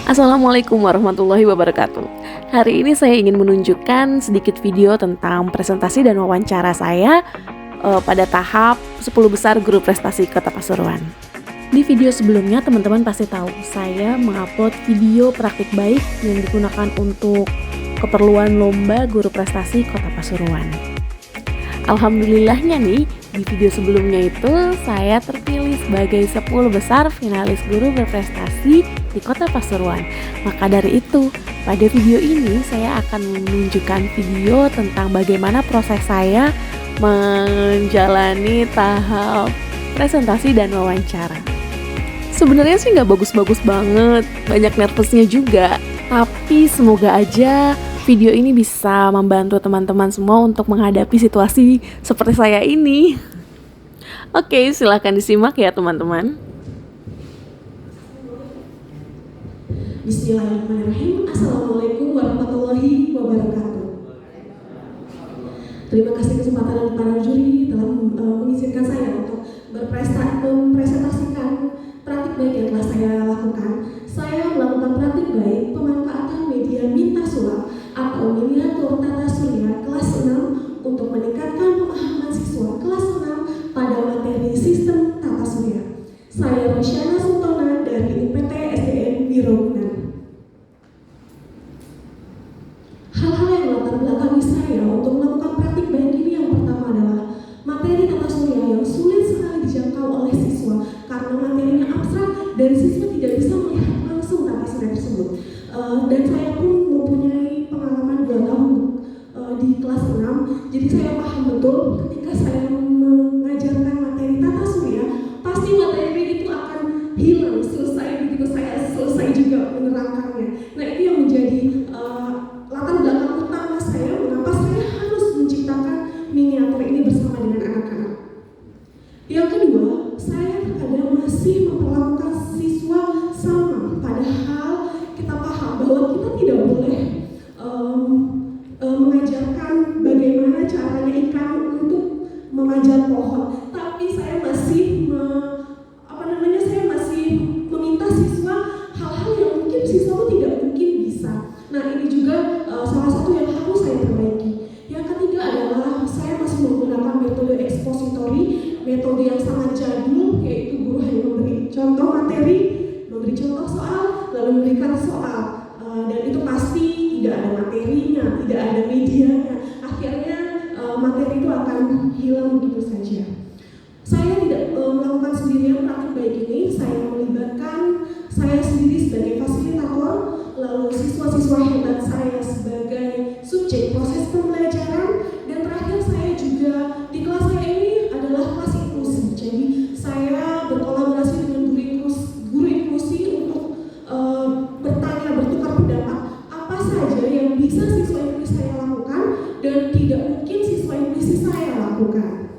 Assalamualaikum warahmatullahi wabarakatuh. Hari ini saya ingin menunjukkan sedikit video tentang presentasi dan wawancara saya pada tahap 10 besar guru prestasi Kota Pasuruan. Di video sebelumnya teman-teman pasti tahu saya mengupload video praktik baik yang digunakan untuk keperluan lomba guru prestasi Kota Pasuruan. Alhamdulillahnya nih, di video sebelumnya itu saya terpilih sebagai 10 besar finalis guru berprestasi di Kota Pasuruan. Maka dari itu, pada video ini saya akan menunjukkan video tentang bagaimana proses saya menjalani tahap presentasi dan wawancara. Sebenarnya sih nggak bagus-bagus banget, banyak nervousnya juga. Tapi semoga aja video ini bisa membantu teman-teman semua untuk menghadapi situasi seperti saya ini. Oke, silakan disimak ya teman-teman. Bismillahirrahmanirrahim. Assalamualaikum warahmatullahi wabarakatuh. Terima kasih kesempatan para juri telah mengizinkan saya untuk mempresentasikan praktik baik yang telah saya lakukan. Saya melakukan praktik baik pemanfaatan media minta sulap atau miniatur tata surya kelas 6 untuk meningkatkan pemahaman siswa kelas 6 pada materi sistem tata surya. Saya Rosyana Sultana dari UPT SDN Wirogunan. Hal-hal yang melatar belakangi saya untuk melakukan praktik baik ini yang pertama adalah materi tata surya yang sulit sekali dijangkau oleh siswa karena materinya abstrak dan siswa tidak bisa melihat langsung tata surya tersebut. Dan saya pun mempunyai pengalaman 2 tahun di kelas 6, jadi saya paham betul ketika saya mengajarkan materi tata surya, pasti materi itu akan hilang selesai begitu saya selesai juga menerangkannya. Nah, itu yang menjadi latar belakang utama saya mengapa saya harus menciptakan miniatur ini bersama dengan anak-anak. Yang kedua, saya terkadang masih memperlakukan siswa sama, padahal kita paham bahwa kita tidak boleh mengajarkan bagaimana caranya ikan untuk memanjat pohon. Tapi saya masih meminta siswa hal-hal yang mungkin siswa tidak mungkin bisa. Nah, ini juga salah satu yang harus saya perbaiki. Yang ketiga adalah saya masih menggunakan metode ekspositori, metode yang sangat jadul, yaitu guru hanya memberi contoh materi, memberi contoh soal, lalu memberikan soal, dan itu pasti tidak ada materinya, tidak ada medianya. Akhirnya materi itu akan hilang begitu saja. Saya tidak melakukan sendirian praktik baik ini, saya melibatkan saya sendiri sebagai fasilitator, lalu siswa-siswa hebat saya sebagai subjek proses pembelajaran, dan terakhir saya juga di kelas saya ini adalah kelas inklusi. Jadi saya berkolaborasi dengan guru inklusi untuk bertanya, bertukar pendapat apa saja yang bisa siswa inklusi saya lakukan dan tidak mungkin siswa inklusi saya lakukan.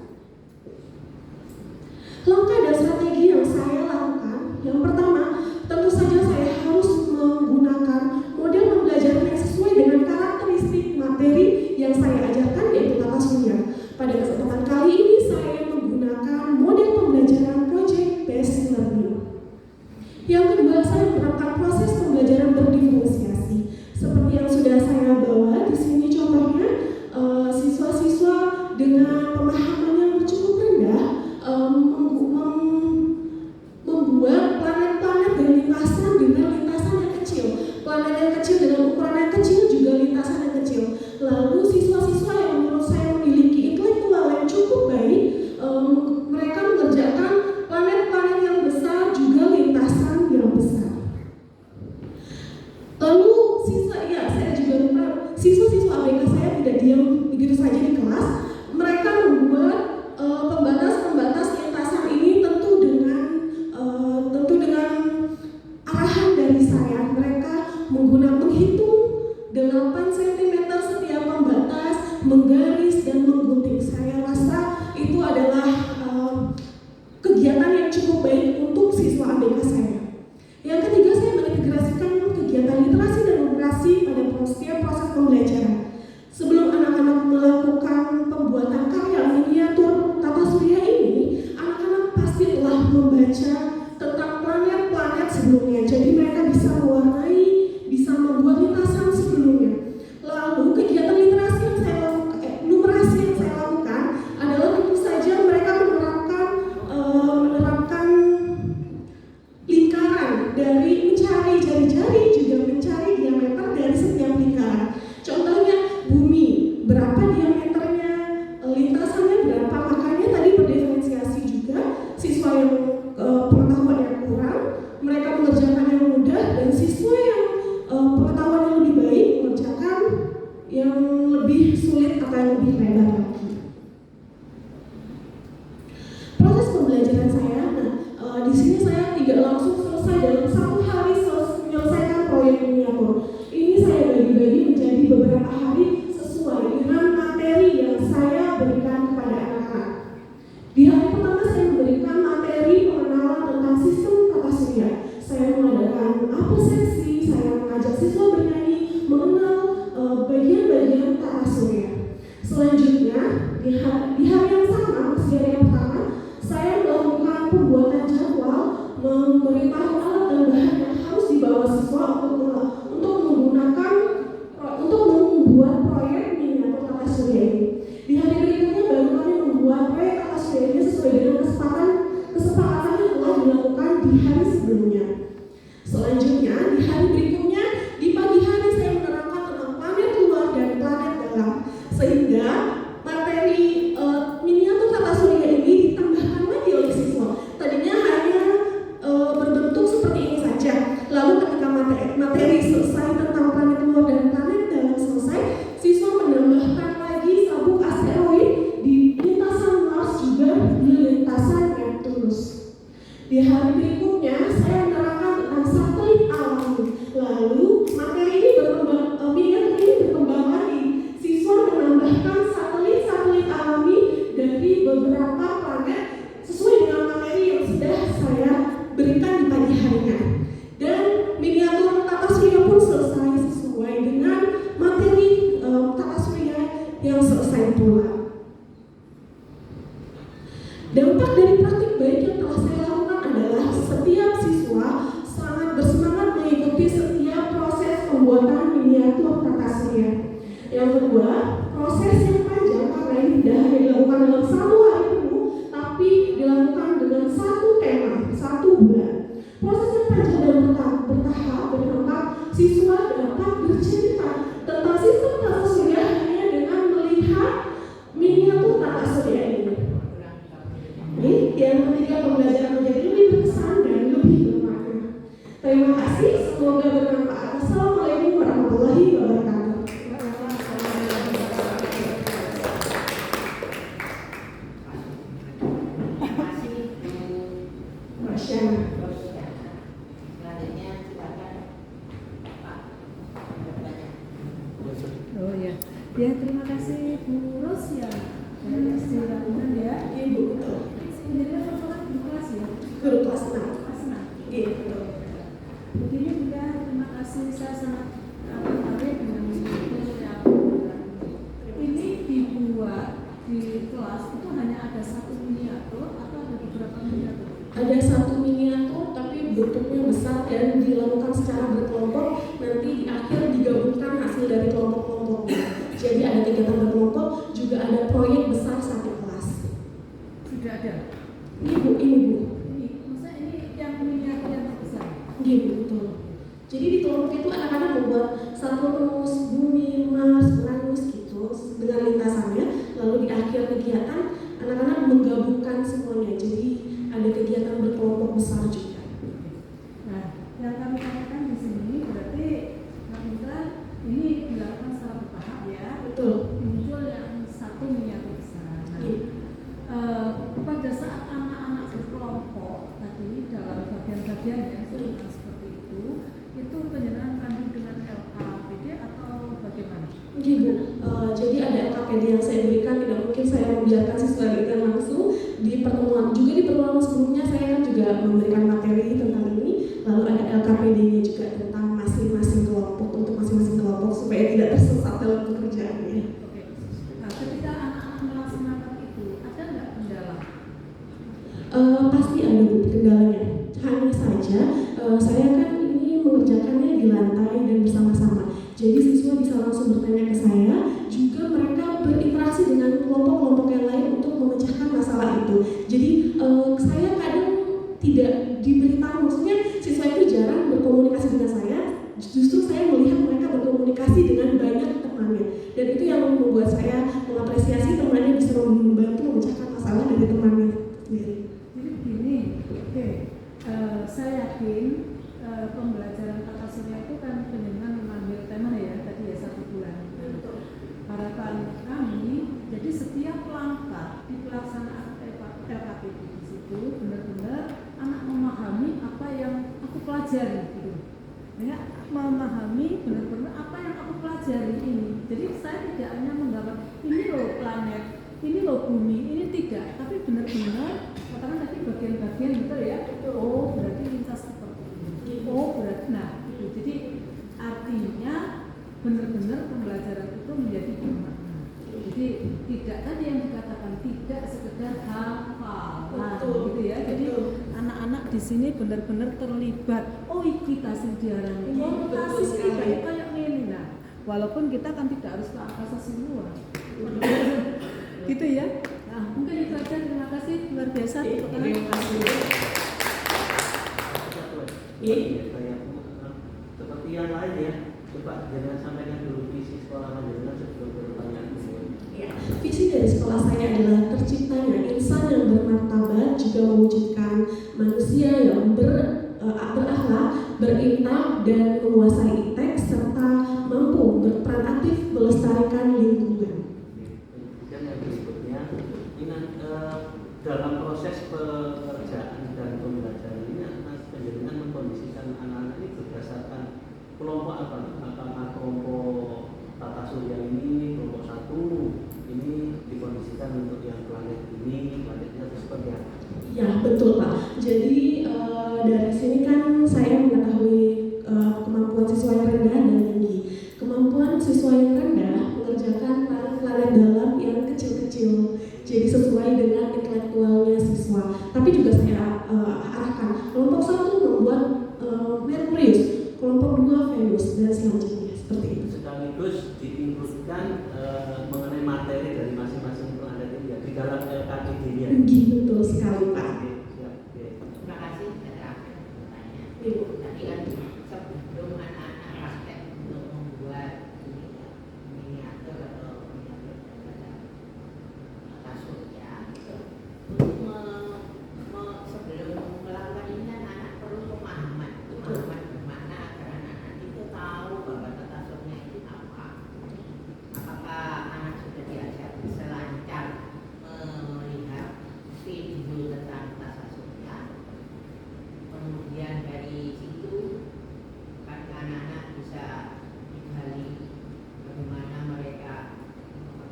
Langkah dan strategi yang saya lakukan, yang pertama, tentu saja saya harus menggunakan model pembelajaran yang sesuai dengan karakteristik materi yang saya ajarkan, yaitu tata surya. Pada kesempatan kali ini saya menggunakan model pembelajaran project based learning. Yang kedua, saya menerapkan proses pembelajaran berdiferensiasi. Seperti yang sudah saya bawa di sini contohnya, siswa-siswa dengan pemahaman yang cukup rendah membuat planet-planet dan lintasan dengan lintasan yang kecil, planet yang kecil dengan ukuran yang kecil juga lintasan yang kecil. Lalu siswa-siswa yang menurut saya memiliki intelektual yang cukup baik, mereka mengerjakan planet-planet yang besar juga lintasan yang besar. Lalu siswa-siswa ABK saya tidak diam begitu saja di kelas. Mereka membuat pembatas-pembatas lintasan ini tentu dengan arahan dari saya. Mereka menghitung 8 cm setiap pembatas, menggaris dan menggunting. Saya rasa itu adalah kegiatan yang cukup baik untuk siswa ABK saya. Yang ketiga, saya mengintegrasikan kegiatan literasi dan numerasi pada setiap proses pembelajaran. Sebelum anak-anak melakukan pembuatan karya miniatur tata surya ini, anak-anak pasti telah membaca tentang planet-planet sebelumnya. Jadi mereka bisa mewarnai di hari yang sama, masih hari yang pertama, saya melakukan pembuatan jadwal, memberitahu alat dan bahan yang harus dibawa siswa untuk menggunakan untuk membuat proyek miniatur tata surya ini. Di hari berikutnya baru kami membuat proyek tata surya ini sesuai dengan kesepakatan yang telah dilakukan di hari sebelumnya. Selanjutnya, di hari berikutnya, di pagi hari saya menerangkan tentang planet luar dan planet dalam, sehingga materi miniatur tata surya ini ditambahkan lagi oleh siswa. Tadinya hanya berbentuk seperti ini saja. Lalu ketika materi selesai tentang planet luar dan planet dalam selesai, siswa menambahkan lagi sabuk asteroid di lintasan Mars juga di lintasan Neptunus. Di hari berikutnya saya menerangkan tentang satelit alami. Lalu materi ini miniatur ini berkembang lagi. Siswa menambahkan satelit alami dari beberapa planet sesuai dengan materi yang sudah saya berikan di pagi harinya. Dan miniatur tata surya pun selesai sesuai dengan materi tata surya yang selesai pula. Dampak dari praktik baik yang telah saya lakukan adalah setiap siswa sangat bersemangat mengikuti setiap proses pembuatan miniatur tata surya. Yang kedua, proses yang panjang karena ini tidak hanya dilakukan dalam satu hari penuh, tapi dilakukan dengan satu tema, 1 bulan. Proses yang panjang dan bertahap bertempat siswa dapat bercerita tentang sistem tata surya hanya dengan melihat miniatur tata surya ini. Yang ketiga, pembelajaran menjadi lebih berkesan dan lebih bermakna. Terima kasih, semoga bermanfaat. Assalamualaikum warahmatullahi wabarakatuh. Oh ya, ya terima kasih Bu Ros ya dari SD Ragunan ya. Ibu betul. Jadi apa di kelas ya? Guru kelas 6. Kelas 6. Iya betul. Begini juga terima kasih, saya sangat tertarik dengan itu yang ini dibuat di kelas itu hanya ada satu miniatur atau ada beberapa miniatur? Ada satu miniatur tapi bentuknya besar dan dilakukan secara berkelompok. Nanti di akhir digabungkan hasil dari kelompok-kelompoknya. Jadi ada kegiatan berkelompok, juga ada proyek besar satu kelas. Sudah ada? Ini Bu. Ini, masa ini yang miniatur yang terbesar? Iya betul. Jadi di kelompok itu anak-anak membuat Saturnus, Bumi, Mars, Uranus gitu dengan lintasannya. Lalu di akhir kegiatan anak-anak menggabungkan semuanya. Jadi ada kegiatan berkelompok besar juga. Nah, yang kami katakan di sini berarti Mitra ini dilakukan secara bertahap ya. Betul. Muncul yang satu miniatur besar. Nah, Iya. Pada saat anak-anak berkelompok tadi dalam bagian-bagiannya seperti itu penjelasan kami dengan LKPD atau bagaimana? Ibu, jadi ada LKPD yang saya berikan, tidak mungkin saya membiarkan siswa berikan langsung di pertemuan. Juga di pertemuan sebelumnya saya kan juga memberikan materi tentang ini, lalu ada LKPD-nya juga tentang masing-masing kelompok untuk masing-masing kelompok supaya tidak tersesat dalam pekerjaannya. Oke. Nah, ketika anak-anak melaksanakan itu ada nggak kendala? Pasti ada Bu kendalanya. Hanya saja saya kan ini mengerjakannya di lantai dan bersama-sama. Jadi siswa bisa langsung bertanya ke saya, juga mereka berinteraksi dengan kelompok-kelompok yang lain untuk memecahkan masalah itu. Jadi saya kadang tidak diberitahu, maksudnya siswa itu jarang berkomunikasi dengan saya. Justru saya melihat mereka berkomunikasi dengan banyak temannya, dan itu yang membuat saya mengapresiasi temannya bisa membantu memecahkan masalah dari temannya sendiri. Jadi begini, oke. Saya yakin pembelajaran tata surya itu kan penjenengan mengambil tema ya tadi ya 1 bulan. Harapan kami, jadi setiap langkah di pelaksanaan LKPD di situ benar-benar anak memahami apa yang aku pelajari gitu. Ya, memahami benar-benar apa yang aku pelajari ini. Jadi saya tidak hanya menggambar ini loh planet, ini loh bumi, ini tidak, tapi benar-benar katakan tadi bagian-bagian gitu ya. Oh, berarti lintas seperti ini. Oh, berarti nah itu. Jadi artinya benar-benar pembelajaran itu menjadi bermakna. Jadi tidak tadi yang dikatakan di sini benar-benar terlibat. Oh, kita sejarah. Prestasi ini kayak ini. Nah, walaupun kita kan tidak harus ke angkasa semua. Gitu ya. Nah, mungkin itu aja. Terima kasih luar biasa. Terima kasih. Seperti yang lain ya, coba jangan sampaikan dulu visi sekolah panjenengan sebelum bertanya. Ya, visi dari sekolah saya adalah terciptanya insan yang bermartabat, juga mewujudkan manusia yang berakhlak, berintak, dan menguasai iptek, serta mampu berperan aktif melestarikan lingkungan. Kemudian yang berikutnya, ini dalam proses pekerjaan dan pembelajaran ini, panjenengan mengkondisikan anak-anak ini berdasarkan kelompok apa? Apakah kelompok tata surya ini kelompok satu ini dikondisikan untuk yang planet ini, planetnya itu seperti apa? Ya, betul Pak. Jadi dari sini kan saya mengetahui kemampuan siswa yang rendah dan tinggi. Kemampuan siswa yang rendah mengerjakan planet-planet dalam yang kecil-kecil. Jadi sesuai dengan intelektualnya siswa. Tapi juga saya arahkan kelompok satu membuat Merkurius, kelompok 2 Venus, dan selanjutnya seperti itu. Sekaligus diinkludkan mengenai materi dari masing-masing planet ini ya, di dalam LKTD-nya. Betul sekali Pak. Terima kasih. Saya bertanya. Ibu. Tadi kan sebelum anak-anak praktek untuk membuat miniatur atau miniatur daripada kasur ya, sebelum melakukan ini anak-anak perlu pemahaman bermakna agar anak-anak itu tahu bahwa tata surya itu apa. Apakah anak sudah diajak selancar melihat video tentang tata surya, kemudian dari situ kan anak-anak bisa digali bagaimana mereka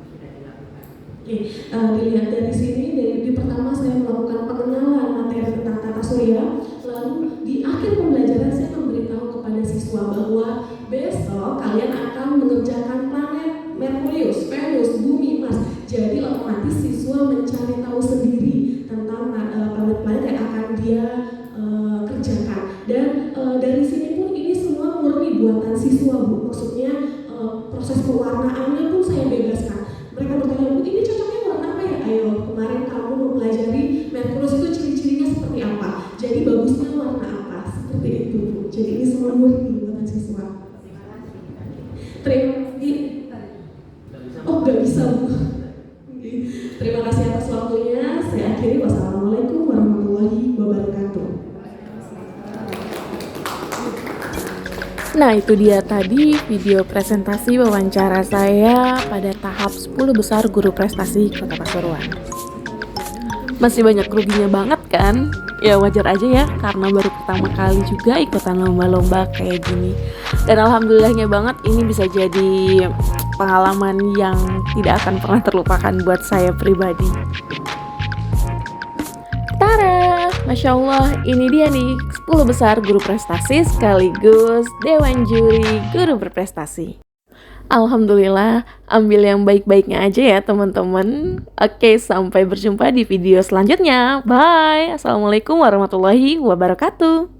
sudah dilakukan. Oke, dilihat dari sini, di pertama saya melakukan pengenalan materi tentang tata surya, lalu di akhir pembelajaran saya memberitahu kepada siswa bahwa besok kalian akan mengerjakan planet Merkurius, Venus, Bumi, Mars. Jadi otomatis siswa mencari tahu sendiri tentang planet-planet yang akan dia kerjakan. Dan dari sini pun ini semua murni buatan siswa Bu. Maksudnya proses pewarnaannya pun saya bebaskan. Mereka bertanya, Bu, ini cocoknya warna apa ya? Ayo, kemarin kamu mempelajari Merkurius itu ciri-cirinya seperti apa? Jadi bagusnya warna apa? Seperti itu, Bu. Jadi ini semua murni buatan siswa. Terima kasih. Oh, nggak bisa, Bu. Oke. Terima kasih atas waktunya. Saya akhiri. Wassalamualaikum warahmatullahi wabarakatuh. Nah, itu dia tadi video presentasi wawancara saya pada tahap 10 besar guru prestasi Kota Pasuruan. Masih banyak ruginya banget kan? Ya wajar aja ya, karena baru pertama kali juga ikutan lomba-lomba kayak gini. Dan alhamdulillahnya banget ini bisa jadi pengalaman yang tidak akan pernah terlupakan buat saya pribadi. Tara, Masya Allah, ini dia nih 10 besar guru prestasi sekaligus Dewan Juri Guru Berprestasi. Alhamdulillah, ambil yang baik-baiknya aja ya teman-teman. Oke, sampai berjumpa di video selanjutnya. Bye. Assalamualaikum warahmatullahi wabarakatuh.